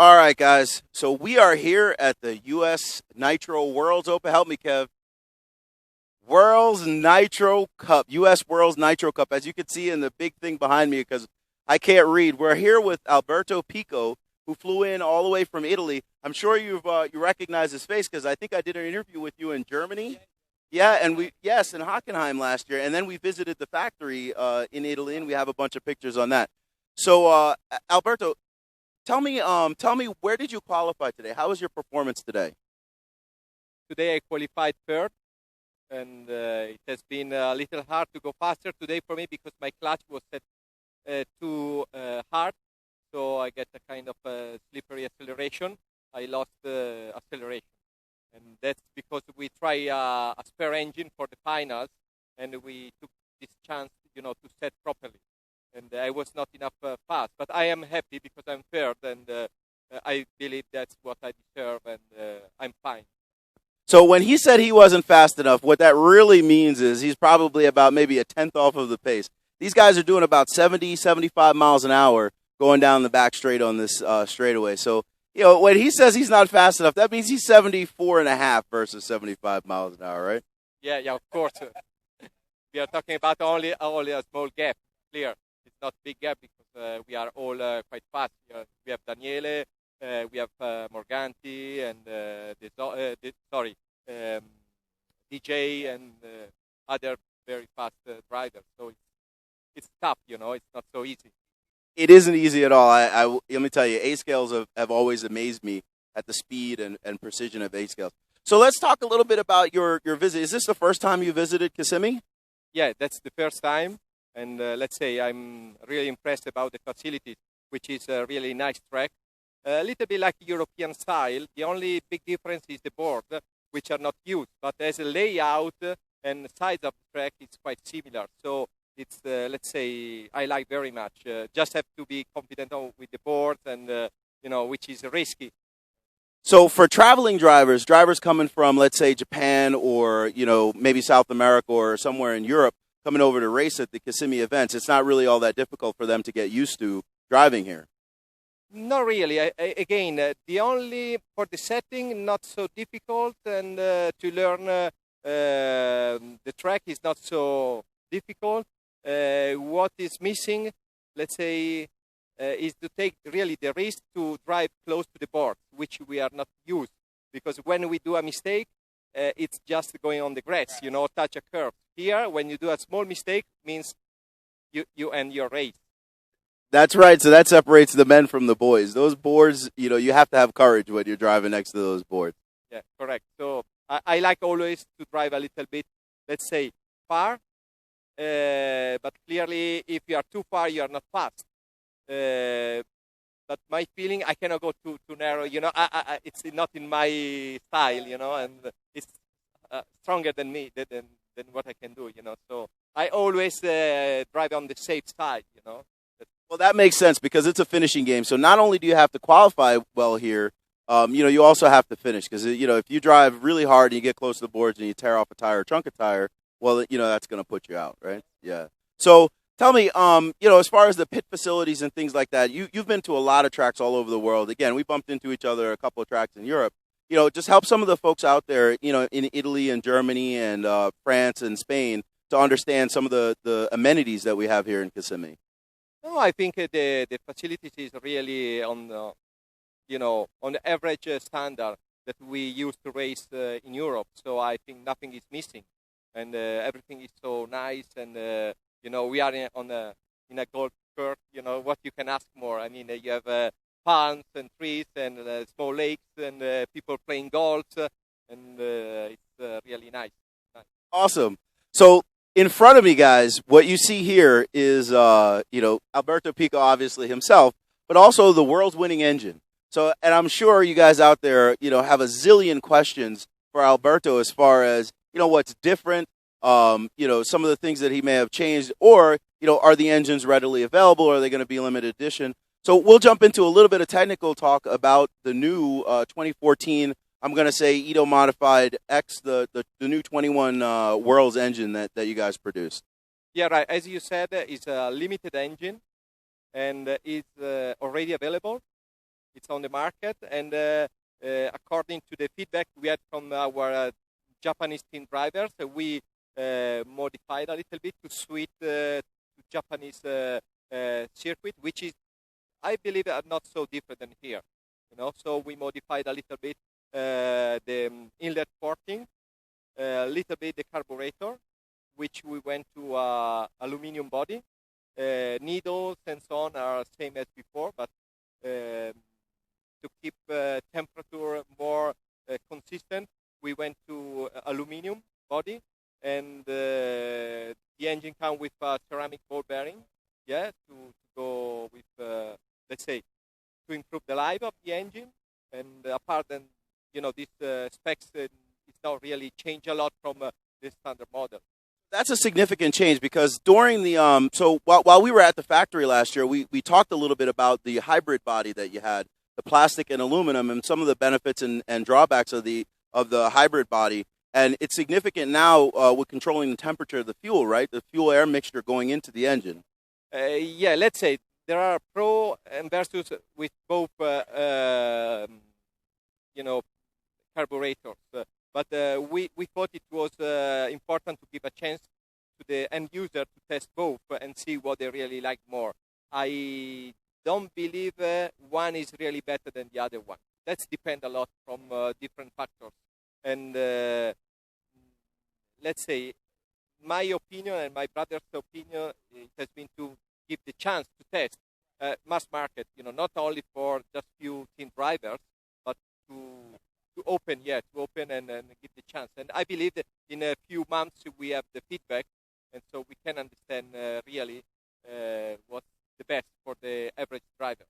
All right, guys. So we are here at the US Nitro Worlds Open. Help me, Kev. Worlds Nitro Cup, US Worlds Nitro Cup. As you can see in the big thing behind me, because I can't read, we're here with Alberto Picco, who flew in all the way from Italy. I'm sure you recognize his face because I think I did an interview with you in Germany. Yeah, and in Hockenheim last year, and then we visited the factory in Italy, and we have a bunch of pictures on that. So, Alberto, tell me, where did you qualify today? How was your performance today? Today I qualified third, and it has been a little hard to go faster today for me because my clutch was set too hard, so I get a kind of slippery acceleration. I lost acceleration, and that's because we try a spare engine for the finals, and we took this chance, to set properly. And I was not enough fast, but I am happy because I'm third, and I believe that's what I deserve, and I'm fine. So when he said he wasn't fast enough, what that really means is he's probably about maybe a tenth off of the pace. These guys are doing about 70, 75 miles an hour going down the back straight on this straightaway. So, when he says he's not fast enough, that means he's 74 and a half versus 75 miles an hour, right? Yeah, of course. We are talking about only a small gap, clear. It's not big gap because we are all quite fast. We have Daniele, we have Morganti, and DJ, and other very fast riders. So it's tough, it's not so easy. It isn't easy at all. Let me tell you, A-scales have always amazed me at the speed and precision of A-scales. So let's talk a little bit about your visit. Is this the first time you visited Kissimmee? Yeah, that's the first time. And let's say I'm really impressed about the facilities, which is a really nice track. A little bit like European style. The only big difference is the board, which are not used. But as a layout and size of the track, it's quite similar. So it's, let's say, I like very much. Just have to be confident with the board, and, which is risky. So for traveling drivers coming from, let's say, Japan or, maybe South America or somewhere in Europe, coming over to race at the Kissimmee events, it's not really all that difficult for them to get used to driving here. Not really. Again, the only, for the setting, not so difficult, and to learn the track is not so difficult. What is missing, let's say, is to take really the risk to drive close to the board, which we are not used. Because when we do a mistake, it's just going on the grass, touch a curve. Here, when you do a small mistake, means you end your race. That's right. So that separates the men from the boys. Those boards, you have to have courage when you're driving next to those boards. Yeah, correct. So I like always to drive a little bit, let's say, far. But clearly, if you are too far, you are not fast. But my feeling, I cannot go too narrow. It's not in my style, and it's stronger than me, than what I can do, So I always drive on the safe side, Well, that makes sense because it's a finishing game. So not only do you have to qualify well here, you also have to finish because, if you drive really hard and you get close to the boards and you tear off a tire or trunk a tire, well, that's going to put you out, right? Yeah. So tell me, as far as the pit facilities and things like that, you've been to a lot of tracks all over the world. Again, we bumped into each other at a couple of tracks in Europe. Just help some of the folks out there, in Italy and Germany and France and Spain to understand some of the amenities that we have here in Kissimmee. No, I think the facilities is really on the average standard that we used to race in Europe. So I think nothing is missing, and everything is so nice. And we are in a golf course. What you can ask more? I mean, you have palms and trees and small lakes and people playing golf, and it's really nice. Awesome. So in front of me, guys, what you see here is, Alberto Picco, obviously himself, but also the world's winning engine. So, and I'm sure you guys out there, have a zillion questions for Alberto as far as, what's different, some of the things that he may have changed, or, are the engines readily available? Or are they going to be limited edition? So we'll jump into a little bit of technical talk about the new 2014, I'm going to say Edo Modified X, the new 21 Worlds engine that you guys produced. Yeah, right. As you said, it's a limited engine, and it's already available. It's on the market, and according to the feedback we had from our Japanese team drivers, we modified a little bit to suit to Japanese circuit, which is, I believe, not so different than here. So we modified a little bit the inlet porting, a little bit the carburetor, which we went to aluminum body. Needles and so on are same as before, but to keep temperature more consistent, we went to aluminum body, and the engine comes with a ceramic ball bearing, to go with, let's say, to improve the life of the engine. And apart from, these specs, it's not really changed a lot from the standard model. That's a significant change because during the so while we were at the factory last year, we talked a little bit about the hybrid body that you had, the plastic and aluminum, and some of the benefits and drawbacks of the hybrid body. And it's significant now with controlling the temperature of the fuel, right? The fuel air mixture going into the engine. Let's say there are pro and versus with both, carburetors. But we thought it was important to give a chance to the end user to test both and see what they really like more. I don't believe one is really better than the other one. That depends a lot from different factors. And let's say my opinion and my brother's opinion, it has been to give the chance to test mass market, not only for just few team drivers, but to open and give the chance. And I believe that in a few months we have the feedback, and so we can understand really what's the best for the average driver.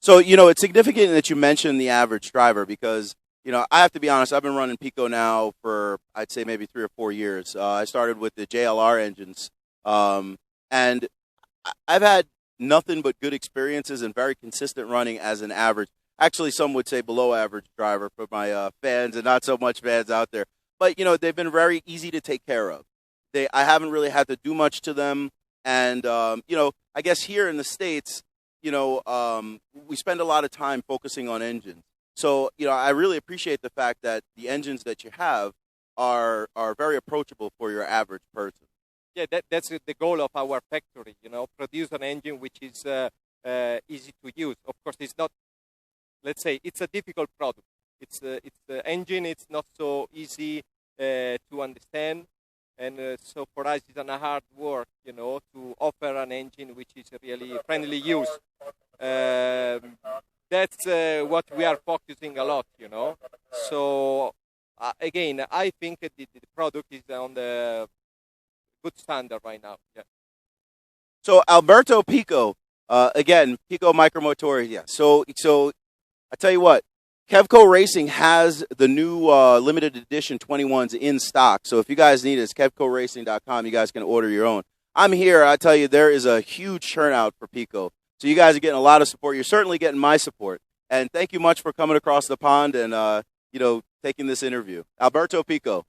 So, it's significant that you mentioned the average driver because, I have to be honest, I've been running Picco now for, I'd say, maybe 3 or 4 years. I started with the JLR engines, and I've had nothing but good experiences and very consistent running as an average. Actually, some would say below average driver for my fans and not so much fans out there. But, they've been very easy to take care of. I haven't really had to do much to them. And, I guess here in the States, we spend a lot of time focusing on engines. So, I really appreciate the fact that the engines that you have are very approachable for your average person. Yeah, that's the goal of our factory, produce an engine which is easy to use. Of course, it's not, let's say, it's a difficult product. It's the engine, it's not so easy to understand. And so for us, it's a hard work, to offer an engine which is really friendly use. That's what we are focusing a lot, So, again, I think the product is on the good standard right now. Yeah. So, Alberto Picco, again, Picco Micromotori, yeah. So I tell you what, Kevco Racing has the new limited edition 21s in stock. So if you guys need it, it's KevcoRacing.com. You guys can order your own. I'm here. I tell you, there is a huge turnout for Picco. So you guys are getting a lot of support. You're certainly getting my support. And thank you much for coming across the pond and, taking this interview. Alberto Picco.